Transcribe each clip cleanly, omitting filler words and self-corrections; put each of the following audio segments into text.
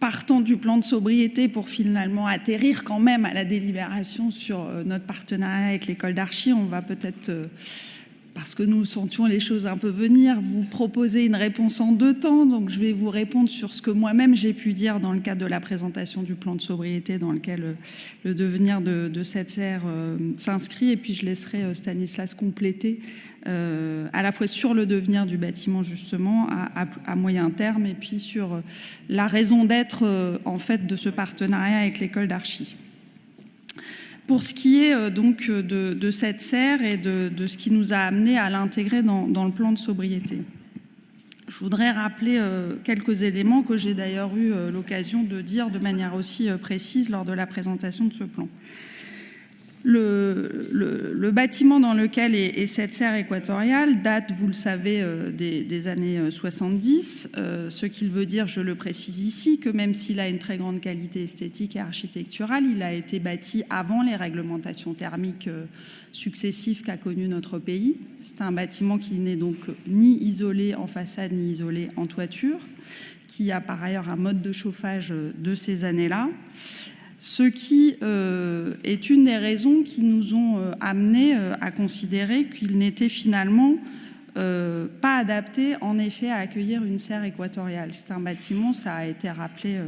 partant du plan de sobriété pour finalement atterrir quand même à la délibération sur notre partenariat avec l'école d'archi, on va peut-être, parce que nous sentions les choses un peu venir, vous proposer une réponse en 2 temps. Donc je vais vous répondre sur ce que moi-même j'ai pu dire dans le cadre de la présentation du plan de sobriété dans lequel le devenir de cette serre s'inscrit, et puis je laisserai Stanislas compléter à la fois sur le devenir du bâtiment justement à moyen terme, et puis sur la raison d'être en fait de ce partenariat avec l'école d'archi. Pour ce qui est donc de cette serre et de ce qui nous a amené à l'intégrer dans le plan de sobriété, je voudrais rappeler quelques éléments que j'ai d'ailleurs eu l'occasion de dire de manière aussi précise lors de la présentation de ce plan. Le bâtiment dans lequel est cette serre équatoriale date, vous le savez, des années 70, ce qu'il veut dire, je le précise ici, que même s'il a une très grande qualité esthétique et architecturale, il a été bâti avant les réglementations thermiques successives qu'a connues notre pays. C'est un bâtiment qui n'est donc ni isolé en façade ni isolé en toiture, qui a par ailleurs un mode de chauffage de ces années-là. Ce qui est une des raisons qui nous ont amenés à considérer qu'il n'était finalement pas adapté, en effet, à accueillir une serre équatoriale. C'est un bâtiment, ça a été rappelé,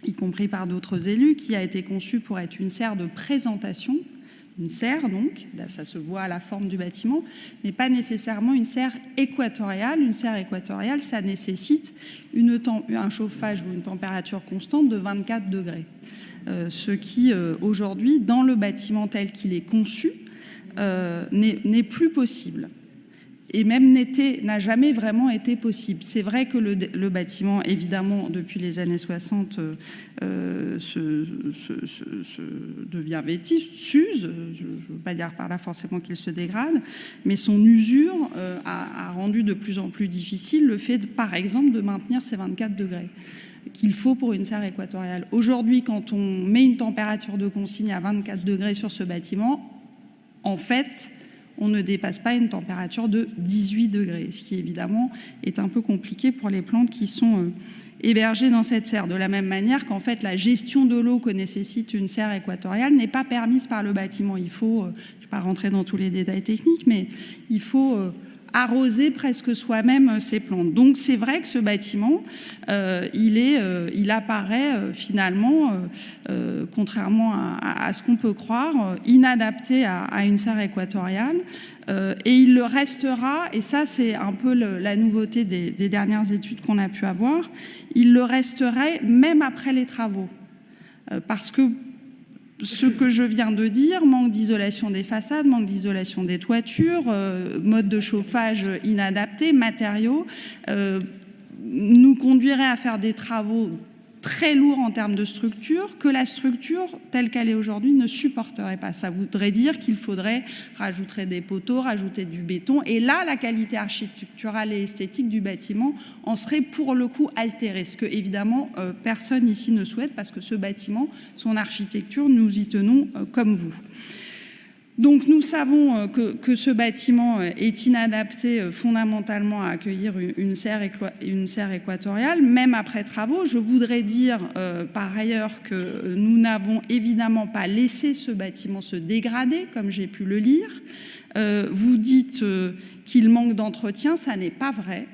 y compris par d'autres élus, qui a été conçu pour être une serre de présentation, une serre donc, là, ça se voit à la forme du bâtiment, mais pas nécessairement une serre équatoriale. Une serre équatoriale, ça nécessite un chauffage ou une température constante de 24 degrés. Ce qui, aujourd'hui, dans le bâtiment tel qu'il est conçu, n'est plus possible. Et même n'a jamais vraiment été possible. C'est vrai que le bâtiment, évidemment, depuis les années 60, devient vétuste, s'use. Je ne veux pas dire par là forcément qu'il se dégrade, mais son usure a rendu de plus en plus difficile le fait, par exemple, de maintenir ces 24 degrés qu'il faut pour une serre équatoriale. Aujourd'hui, quand on met une température de consigne à 24 degrés sur ce bâtiment, en fait, on ne dépasse pas une température de 18 degrés, ce qui évidemment est un peu compliqué pour les plantes qui sont hébergées dans cette serre. De la même manière qu'en fait, la gestion de l'eau que nécessite une serre équatoriale n'est pas permise par le bâtiment. Il faut, je ne vais pas rentrer dans tous les détails techniques, mais il faut arroser presque soi-même ces plantes. Donc c'est vrai que ce bâtiment, il apparaît finalement, contrairement à ce qu'on peut croire, inadapté à une serre équatoriale, et il le restera, et ça c'est un peu la nouveauté des dernières études qu'on a pu avoir, il le resterait même après les travaux, parce que ce que je viens de dire, manque d'isolation des façades, manque d'isolation des toitures, mode de chauffage inadapté, matériaux, nous conduirait à faire des travaux très lourds en termes de structure, que la structure telle qu'elle est aujourd'hui ne supporterait pas. Ça voudrait dire qu'il faudrait rajouter des poteaux, rajouter du béton, et là, la qualité architecturale et esthétique du bâtiment en serait pour le coup altérée, ce que évidemment personne ici ne souhaite, parce que ce bâtiment, son architecture, nous y tenons comme vous. Donc nous savons que ce bâtiment est inadapté fondamentalement à accueillir une serre équatoriale, même après travaux. Je voudrais dire par ailleurs que nous n'avons évidemment pas laissé ce bâtiment se dégrader, comme j'ai pu le lire. Vous dites qu'il manque d'entretien, ça n'est pas vrai.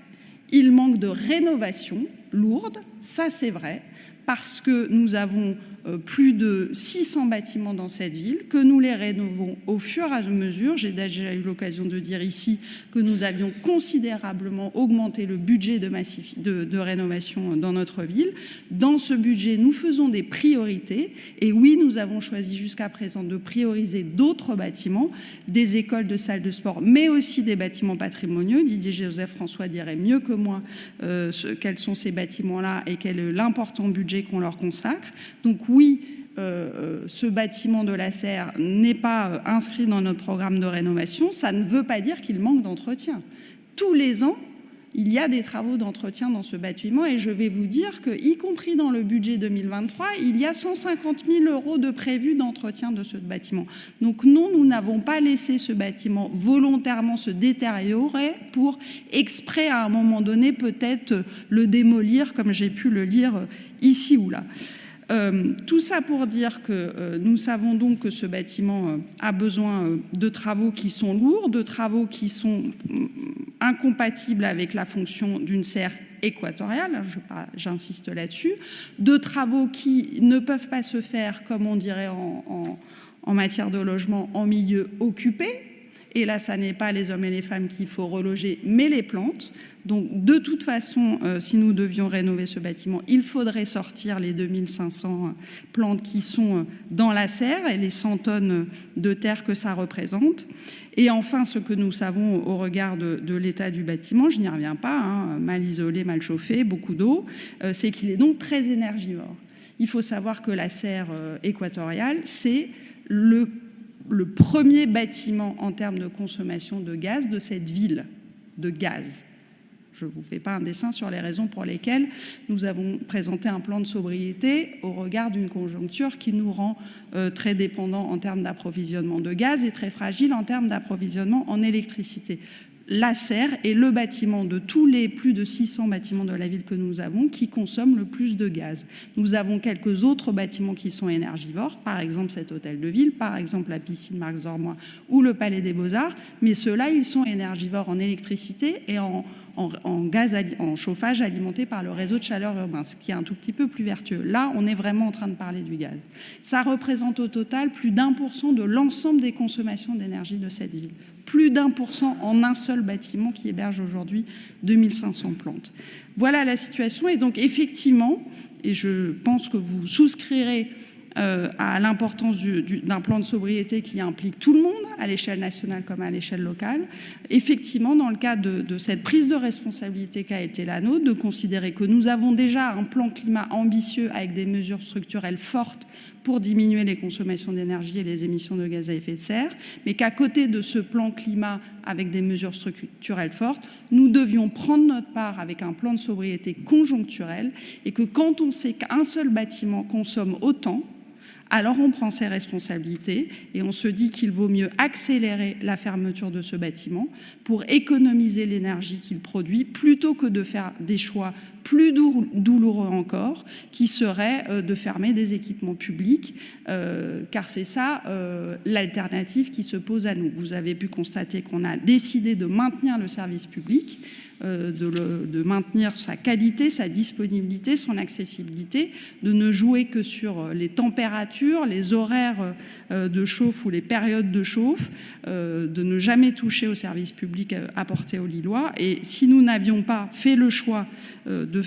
Il manque de rénovation lourde, ça c'est vrai, parce que nous avons plus de 600 bâtiments dans cette ville, que nous les rénovons au fur et à mesure. J'ai déjà eu l'occasion de dire ici que nous avions considérablement augmenté le budget de rénovation dans notre ville. Dans ce budget, nous faisons des priorités, et oui, nous avons choisi jusqu'à présent de prioriser d'autres bâtiments, des écoles de salles de sport, mais aussi des bâtiments patrimoniaux. Didier Joseph-François dirait mieux que moi quels sont ces bâtiments-là et quel est l'important budget qu'on leur consacre. Donc oui, ce bâtiment de la serre n'est pas inscrit dans notre programme de rénovation. Ça ne veut pas dire qu'il manque d'entretien. Tous les ans, il y a des travaux d'entretien dans ce bâtiment et je vais vous dire que, y compris dans le budget 2023, il y a 150 000 € de prévus d'entretien de ce bâtiment. Donc non, nous n'avons pas laissé ce bâtiment volontairement se détériorer pour exprès à un moment donné peut-être le démolir comme j'ai pu le lire ici ou là. Tout ça pour dire que nous savons donc que ce bâtiment a besoin de travaux qui sont lourds, de travaux qui sont incompatibles avec la fonction d'une serre équatoriale, j'insiste là-dessus, de travaux qui ne peuvent pas se faire, comme on dirait en matière de logement, en milieu occupé. Et là, ça n'est pas les hommes et les femmes qu'il faut reloger, mais les plantes. Donc, de toute façon, si nous devions rénover ce bâtiment, il faudrait sortir les 2500 plantes qui sont dans la serre et les 100 tonnes de terre que ça représente. Et enfin, ce que nous savons au regard de l'état du bâtiment, je n'y reviens pas, hein, mal isolé, mal chauffé, beaucoup d'eau, c'est qu'il est donc très énergivore. Il faut savoir que la serre équatoriale, c'est le premier bâtiment en termes de consommation de gaz de cette ville, de gaz. Je ne vous fais pas un dessin sur les raisons pour lesquelles nous avons présenté un plan de sobriété au regard d'une conjoncture qui nous rend très dépendants en termes d'approvisionnement de gaz et très fragiles en termes d'approvisionnement en électricité. La serre est le bâtiment de tous les plus de 600 bâtiments de la ville que nous avons qui consomment le plus de gaz. Nous avons quelques autres bâtiments qui sont énergivores, par exemple cet hôtel de ville, par exemple la piscine Marx Dormois ou le Palais des Beaux-Arts, mais ceux-là, ils sont énergivores en électricité et en gaz, en chauffage alimenté par le réseau de chaleur urbain, ce qui est un tout petit peu plus vertueux. Là, on est vraiment en train de parler du gaz. Ça représente au total plus d'1% de l'ensemble des consommations d'énergie de cette ville. Plus d'1% en un seul bâtiment qui héberge aujourd'hui 2500 plantes. Voilà la situation. Et donc, effectivement, et je pense que vous souscrirez à l'importance d'un plan de sobriété qui implique tout le monde, à l'échelle nationale comme à l'échelle locale. Effectivement, dans le cadre de cette prise de responsabilité qu'a été la nôtre, de considérer que nous avons déjà un plan climat ambitieux avec des mesures structurelles fortes pour diminuer les consommations d'énergie et les émissions de gaz à effet de serre, mais qu'à côté de ce plan climat avec des mesures structurelles fortes, nous devions prendre notre part avec un plan de sobriété conjoncturel et que quand on sait qu'un seul bâtiment consomme autant, alors on prend ses responsabilités et on se dit qu'il vaut mieux accélérer la fermeture de ce bâtiment pour économiser l'énergie qu'il produit plutôt que de faire des choix plus douloureux encore, qui serait de fermer des équipements publics, car c'est ça l'alternative qui se pose à nous. Vous avez pu constater qu'on a décidé de maintenir le service public, de maintenir sa qualité, sa disponibilité, son accessibilité, de ne jouer que sur les températures, les horaires de chauffe ou les périodes de chauffe, de ne jamais toucher au service public apporté aux Lillois. Et si nous n'avions pas fait le choix de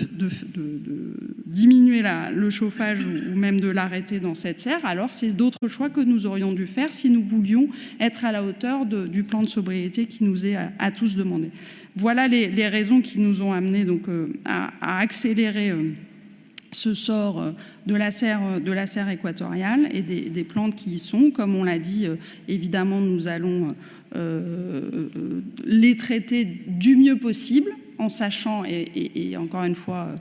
diminuer le chauffage ou même de l'arrêter dans cette serre, alors c'est d'autres choix que nous aurions dû faire si nous voulions être à la hauteur du plan de sobriété qui nous est à tous demandé. Voilà les raisons qui nous ont amenés donc, à accélérer ce sort de la serre équatoriale et des plantes qui y sont. Comme on l'a dit, évidemment, nous allons les traiter du mieux possible, en sachant, et encore une fois,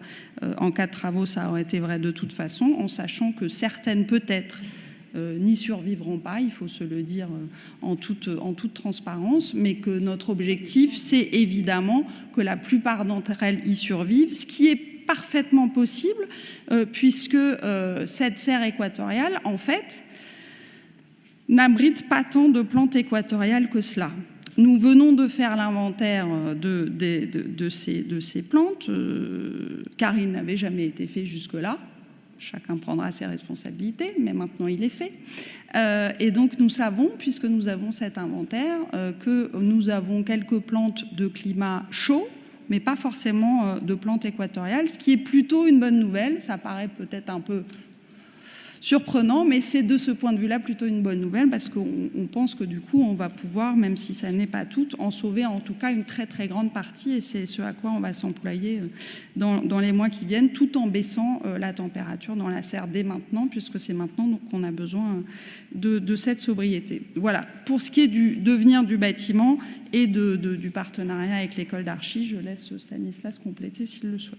en cas de travaux, ça aurait été vrai de toute façon, en sachant que certaines peut-être n'y survivront pas, il faut se le dire en toute transparence, mais que notre objectif, c'est évidemment que la plupart d'entre elles y survivent, ce qui est parfaitement possible, puisque cette serre équatoriale, en fait, n'abrite pas tant de plantes équatoriales que cela. Nous venons de faire l'inventaire de ces plantes, car il n'avait jamais été fait jusque-là. Chacun prendra ses responsabilités, mais maintenant il est fait. Et donc nous savons, puisque nous avons cet inventaire, que nous avons quelques plantes de climat chaud, mais pas forcément de plantes équatoriales, ce qui est plutôt une bonne nouvelle. Ça paraît peut-être un peu surprenant, mais c'est de ce point de vue-là plutôt une bonne nouvelle, parce qu'on pense que du coup, on va pouvoir, même si ça n'est pas tout, en sauver en tout cas une très très grande partie, et c'est ce à quoi on va s'employer dans les mois qui viennent, tout en baissant la température dans la serre dès maintenant, puisque c'est maintenant qu'on a besoin de cette sobriété. Voilà, pour ce qui est du devenir du bâtiment et du partenariat avec l'école d'archi, je laisse Stanislas compléter s'il le souhaite.